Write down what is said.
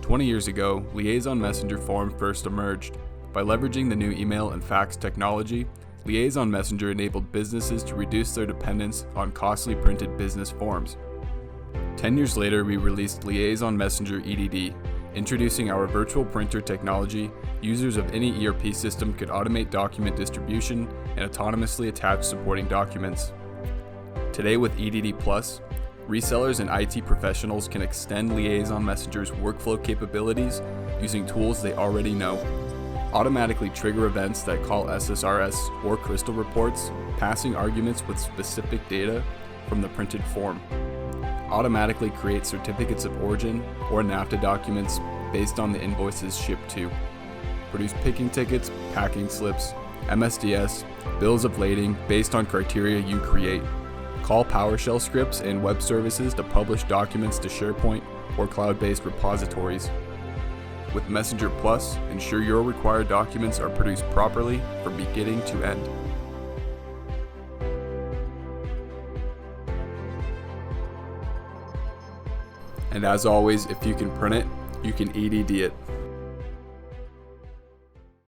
20 years ago, Liaison Messenger Form first emerged. By leveraging the new email and fax technology, Liaison Messenger enabled businesses to reduce their dependence on costly printed business forms. 10 years later, we released Liaison Messenger EDD. Introducing our virtual printer technology, users of any ERP system could automate document distribution and autonomously attach supporting documents. Today with EDD PLUS, resellers and IT professionals can extend Liaison Messenger's workflow capabilities using tools they already know. Automatically trigger events that call SSRS or crystal reports, passing arguments with specific data from the printed form. Automatically create certificates of origin or NAFTA documents based on the invoices shipped to. Produce picking tickets, packing slips, MSDS, bills of lading based on criteria you create. Call PowerShell scripts and web services to publish documents to SharePoint or cloud-based repositories. With Messenger Plus, ensure your required documents are produced properly from beginning to end. And as always, if you can print it, you can EDD it.